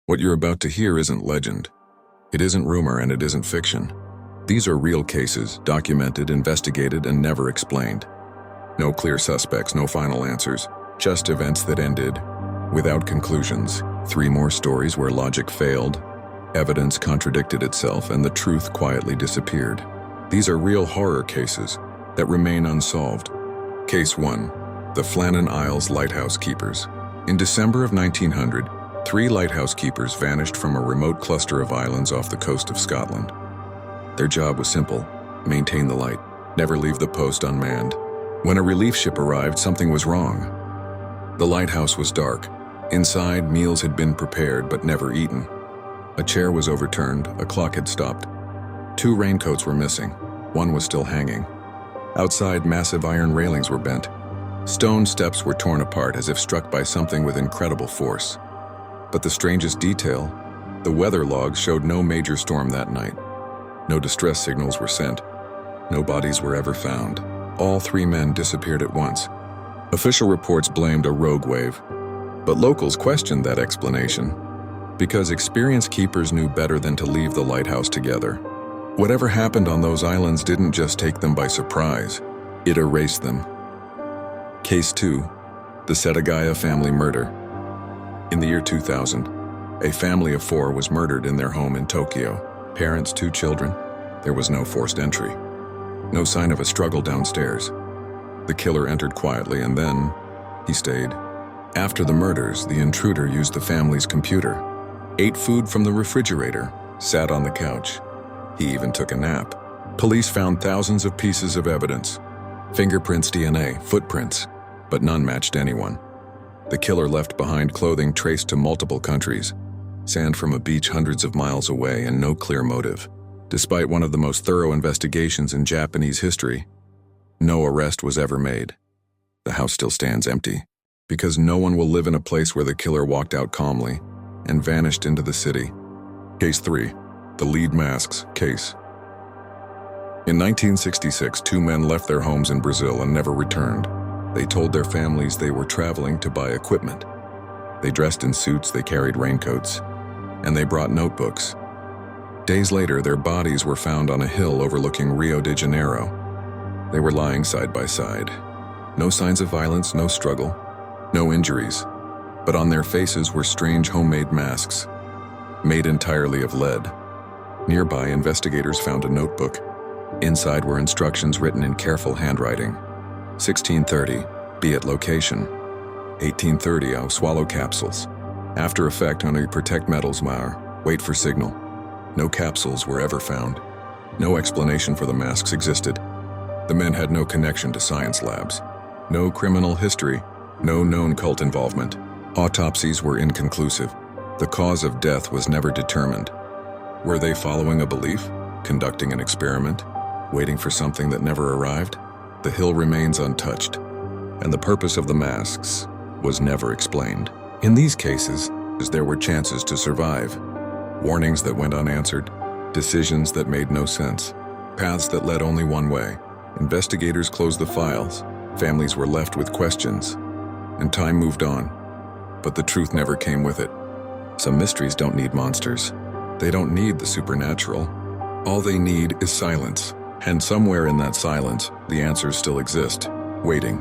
What you're about to hear isn't legend. It isn't rumor and it isn't fiction. These are real cases, documented, investigated, and never explained. No clear suspects, no final answers, just events that ended without conclusions. 3 more stories where logic failed, evidence contradicted itself, and the truth quietly disappeared. These are real horror cases that remain unsolved. Case 1. The Flannan Isles Lighthouse Keepers. In December of 1900, 3 lighthouse keepers vanished from a remote cluster of islands off the coast of Scotland. Their job was simple: maintain the light, never leave the post unmanned. When a relief ship arrived, something was wrong. The lighthouse was dark. Inside, meals had been prepared but never eaten. A chair was overturned, a clock had stopped. 2 raincoats were missing, 1 was still hanging. Outside, massive iron railings were bent. Stone steps were torn apart as if struck by something with incredible force. But the strangest detail, the weather logs showed no major storm that night. No distress signals were sent. No bodies were ever found. All 3 men disappeared at once. Official reports blamed a rogue wave, but locals questioned that explanation because experienced keepers knew better than to leave the lighthouse together. Whatever happened on those islands didn't just take them by surprise, it erased them. Case 2. The Setagaya Family Murder. In the year 2000, a family of 4 was murdered in their home in Tokyo. Parents, 2 children. There was no forced entry. No sign of a struggle downstairs. The killer entered quietly and then he stayed. After the murders, the intruder used the family's computer, ate food from the refrigerator, sat on the couch. He even took a nap. Police found thousands of pieces of evidence. Fingerprints, DNA, footprints, but none matched anyone. The killer left behind clothing traced to multiple countries, sand from a beach hundreds of miles away, and no clear motive. Despite one of the most thorough investigations in Japanese history, no arrest was ever made. The house still stands empty, because no one will live in a place where the killer walked out calmly and vanished into the city. Case 3. The Lead Masks Case. In 1966, 2 men left their homes in Brazil and never returned. They told their families they were traveling to buy equipment. They dressed in suits, they carried raincoats, and they brought notebooks. Days later, their bodies were found on a hill overlooking Rio de Janeiro. They were lying side by side. No signs of violence, no struggle, no injuries, but on their faces were strange homemade masks, made entirely of lead. Nearby, investigators found a notebook. Inside were instructions written in careful handwriting. 1630, be at location. 1830, I'll swallow capsules. After effect, only protect metals, wait for signal. No capsules were ever found. No explanation for the masks existed. The men had no connection to science labs. No criminal history, no known cult involvement. Autopsies were inconclusive. The cause of death was never determined. Were they following a belief? Conducting an experiment? Waiting for something that never arrived? The hill remains untouched, and the purpose of the masks was never explained. In these cases, there were chances to survive, warnings that went unanswered, decisions that made no sense, paths that led only one way. Investigators closed the files, families were left with questions, and time moved on. But the truth never came with it. Some mysteries don't need monsters. They don't need the supernatural. All they need is silence. And somewhere in that silence, the answers still exist, waiting.